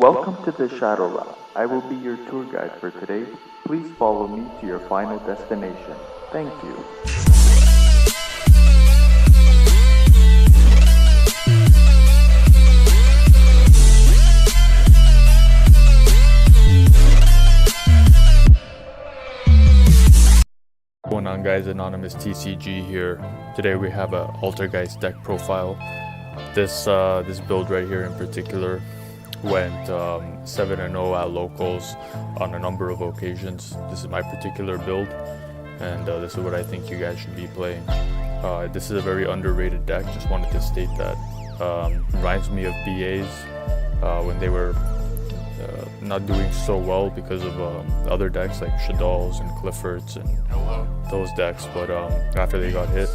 Welcome to the Shadow Realm. I will be your tour guide for today. Please follow me to your final destination. Thank you. What's going on, guys? Anonymous TCG here. Today we have a ALTERGEIST deck profile. This build right here in particular went 7-0 at locals on a number of occasions. This is my particular build, and this is what I think you guys should be playing. This is a very underrated deck. Just wanted to state that. Reminds me of BAs when they were not doing so well because of other decks like Shadal's and Clifford's and those decks, but after they got hit,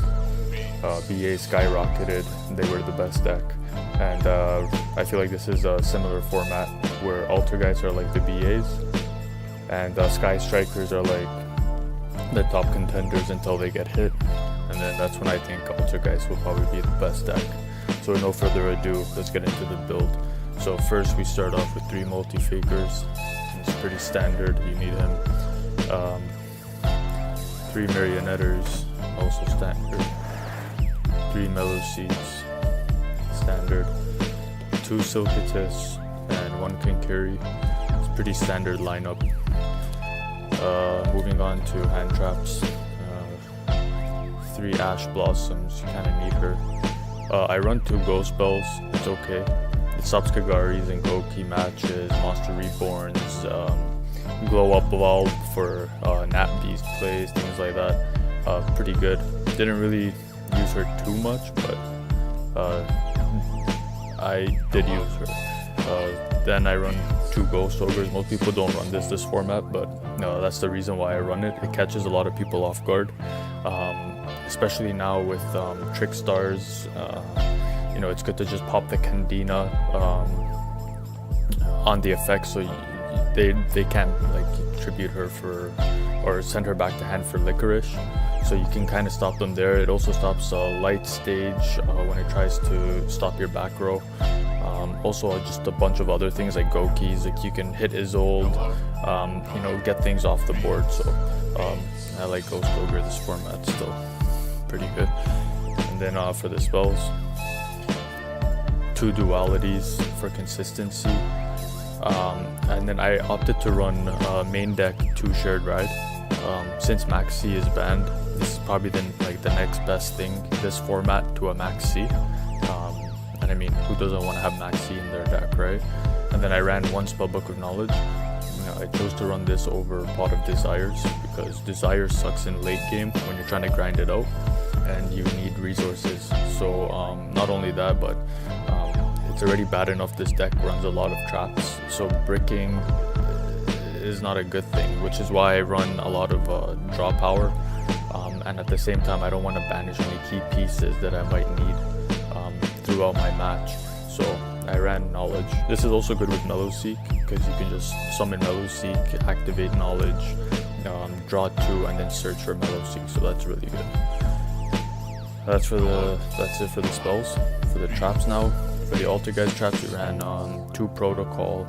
BA skyrocketed. They were the best deck, and I feel like this is a similar format where ALTERGEIST are like the BAs and Sky Strikers are like the top contenders until they get hit, and then that's when I think ALTERGEIST will probably be the best deck. So with no further ado, let's get into the build. So first we start off with 3 multi-fakers. It's pretty standard, you need him. 3 marionetters, also standard. 3 mellow seeds, standard. 2 Silkatis and 1 Kinkari. It's pretty standard lineup. Moving on to hand traps. 3 Ash Blossoms, you kind of need her. I run 2 Ghost Spells, it's okay. It stops Kagari's and Goki matches, Monster Reborns, Glow Up Evolve for Nat Beast plays, things like that. Pretty good. Didn't really use her too much, but I did use her. Then I run 2 Ghost Ogres. Most people don't run this format, but no, that's the reason why I run it. It catches a lot of people off guard, especially now with Trick Stars. You know, it's good to just pop the Candina on the effect, so they can't like tribute her for or send her back to hand for Licorice. So you can kind of stop them there. It also stops Light Stage when it tries to stop your back row. Also just a bunch of other things like Gokis, like you can hit Isolde, you know, get things off the board. So I like Ghost Ogre. This format still pretty good. And then for the spells, 2 dualities for consistency. And then I opted to run main deck 2 Shared Ride. Since Max C is banned, this is probably the next best thing, this format to a Max C. And I mean, who doesn't want to have Max C in their deck, right? And then I ran 1 Spellbook of Knowledge. You know, I chose to run this over Pot of Desires because Desire sucks in late game when you're trying to grind it out and you need resources. So not only that, but it's already bad enough this deck runs a lot of traps, so bricking is not a good thing, which is why I run a lot of draw power, and at the same time I don't want to banish any key pieces that I might need throughout my match. So I ran Knowledge. This is also good with Mellowseek because you can just summon Mellowseek, activate Knowledge, draw 2, and then search for Mellowseek. So that's really good. That's it for the spells. For the traps now. For the ALTERGEIST traps, we ran 2 Protocol,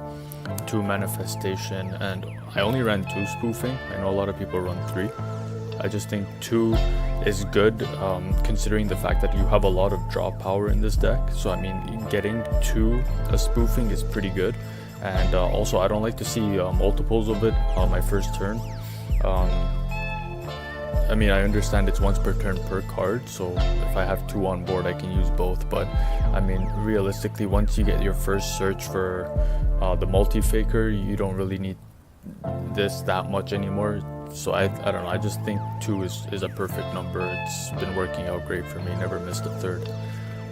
2 Manifestation, and I only ran 2 Spoofing. I know a lot of people run 3. I just think 2 is good, considering the fact that you have a lot of draw power in this deck. So I mean, getting 2 Spoofing is pretty good. And also, I don't like to see multiples of it on my first turn. I mean, I understand it's once per turn per card, so if I have 2 on board I can use both, but I mean, realistically, once you get your first search for the multi-faker, you don't really need this that much anymore. So I don't know, I just think 2 is a perfect number. It's been working out great for me, never missed a third.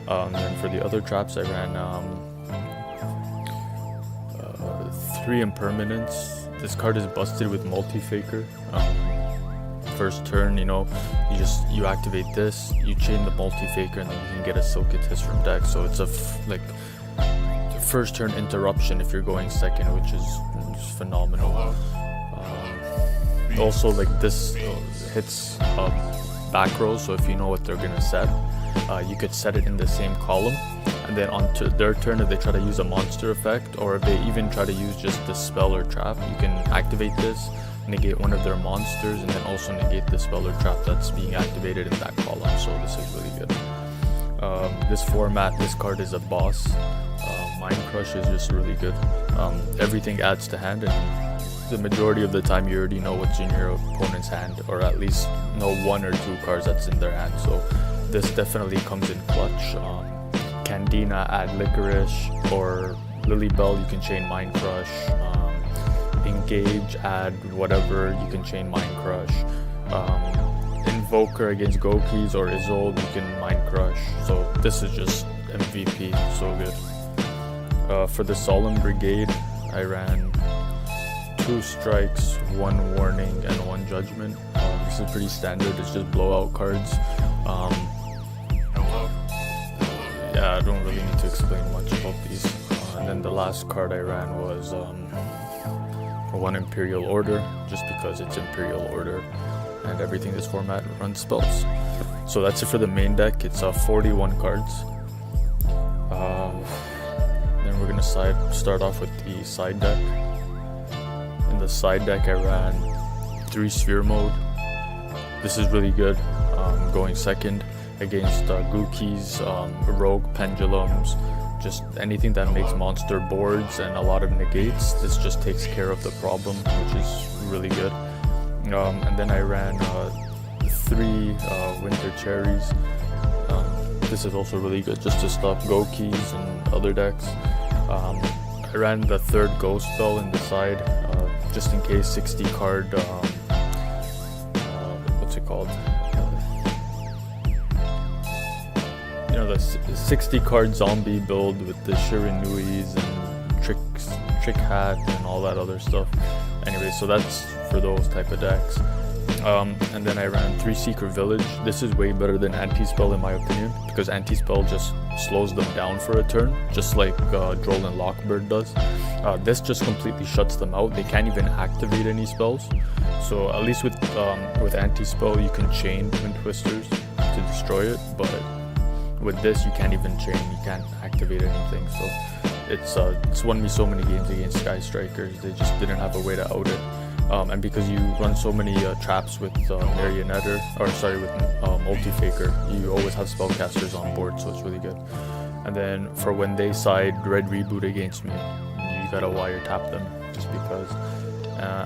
Then for the other traps, I ran 3 Impermanence. This card is busted with multi-faker. First turn, you know, you activate this, you chain the multi-faker, and then you can get a Silkatis from deck. So it's a first turn interruption if you're going second, which is phenomenal. Also, like, this hits back row, so if you know what they're gonna set, you could set it in the same column, and then on to their turn, if they try to use a monster effect, or if they even try to use just the spell or trap, you can activate this, negate one of their monsters, and then also negate the spell or trap that's being activated in that column. So this is really good. This format, this card is a boss. Mind Crush is just really good. Everything adds to hand, and the majority of the time you already know what's in your opponent's hand, or at least know 1 or 2 cards that's in their hand. So this definitely comes in clutch. Candina, add Licorice, or Lilybell, you can chain Mind Crush. Engage, add whatever, you can chain Mind Crush. Invoker against Gokis or Isolde, you can Mind Crush. So this is just MVP, so good. For the Solemn Brigade, I ran 2 strikes, 1 warning, and 1 judgment. This is pretty standard, it's just blowout cards. Yeah, I don't really need to explain much about these. And then the last card I ran was 1 Imperial Order, just because it's Imperial Order and everything this format runs spells. So that's it for the main deck. It's 41 cards. Then we're gonna start off with the side deck. In the side deck I ran 3 Sphere Mode. This is really good, going second against Gokis, Rogue Pendulums, just anything that makes monster boards and a lot of negates. This just takes care of the problem, which is really good. And then I ran 3 Winter Cherries. This is also really good just to stop Gokis and other decks. I ran the 3rd Ghost Spell in the side, just in case 60 card, what's it called? You know, the 60 card zombie build with the Shirinuis and Trick Hat and all that other stuff. Anyway, so that's for those type of decks. And then I ran 3 Secret Village. This is way better than Anti-Spell in my opinion, because Anti-Spell just slows them down for a turn, just like Droll and Lockbird does. This just completely shuts them out. They can't even activate any spells. So at least with Anti-Spell you can chain Twin Twisters to destroy it, but with this you can't even chain, you can't activate anything. So it's won me so many games against Sky Strikers. They just didn't have a way to out it. And because you run so many traps with Marionetter, with Multi-Faker, you always have spellcasters on board, so it's really good. And then for when they side Red Reboot against me, you gotta wire tap them, just because.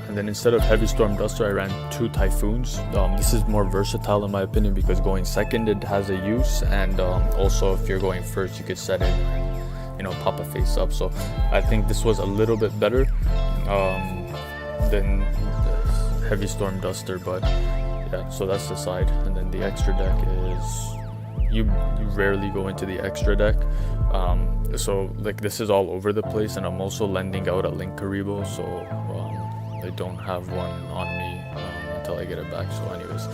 And then instead of Heavy Storm Duster, I ran 2 Typhoons. This is more versatile in my opinion, because going second it has a use, and also if you're going first you could set it and pop a face up. So I think this was a little bit better than Heavy Storm Duster, but yeah, so that's the side. And then the extra deck is you rarely go into the extra deck, so like this is all over the place, and I'm also lending out a Link Karibo, so I don't have one on me until I get it back. So anyways,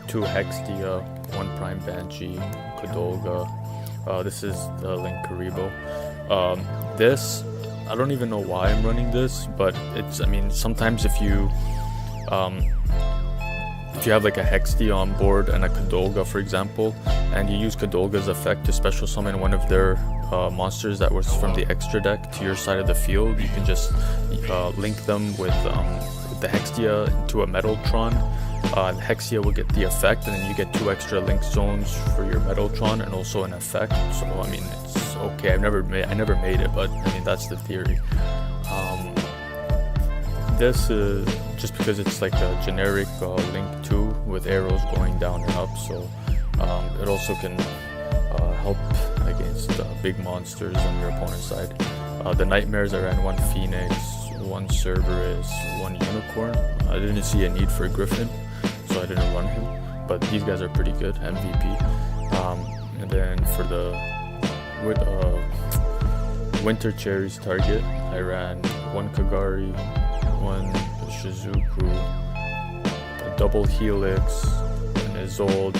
2 Hextia, 1 Prime Banshee, Kodolga. This is the Link Karibo. This, I don't even know why I'm running this, but sometimes if you have like a Hextia on board and a Kodolga, for example, and you use Kodolga's effect to special summon one of their monsters that was from the extra deck to your side of the field, you can just link them with the Hextia into a Metaltron. The Hextia will get the effect, and then you get 2 extra link zones for your Metaltron and also an effect. So it's okay. I never made it, but that's the theory. This is just because it's like a generic Link 2 with arrows going down and up, so it also can help against big monsters on your opponent's side. The Nightmares, I ran 1 Phoenix, 1 Cerberus, 1 Unicorn. I didn't see a need for a Griffin, so I didn't run him, but these guys are pretty good, MVP. And then for the Winter Cherries target, I ran 1 Kagari, 1 Shizuku, a double Helix, an Isolde,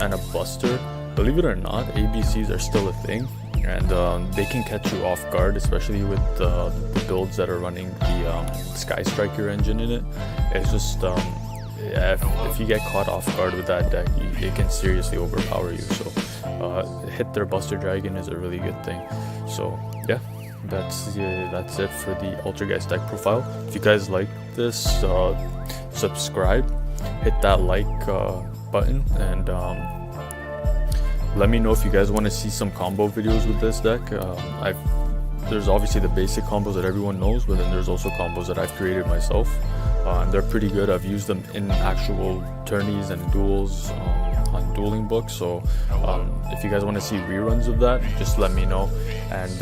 and a Buster. Believe it or not, ABCs are still a thing, and they can catch you off guard, especially with the builds that are running the Sky Striker engine in it. It's just if you get caught off guard with that deck, it can seriously overpower you. So hit their Buster Dragon is a really good thing. So yeah, that's it for the ALTERGEIST deck profile. If you guys like this, subscribe, hit that like button, and let me know if you guys want to see some combo videos with this deck. There's obviously the basic combos that everyone knows, but then there's also combos that I've created myself, and they're pretty good. I've used them in actual tourneys and duels on dueling books. So if you guys want to see reruns of that, just let me know, and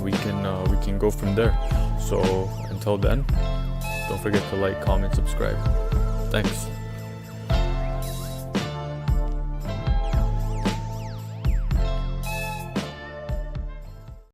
we can go from there. So until then, don't forget to like, comment, subscribe. Thanks.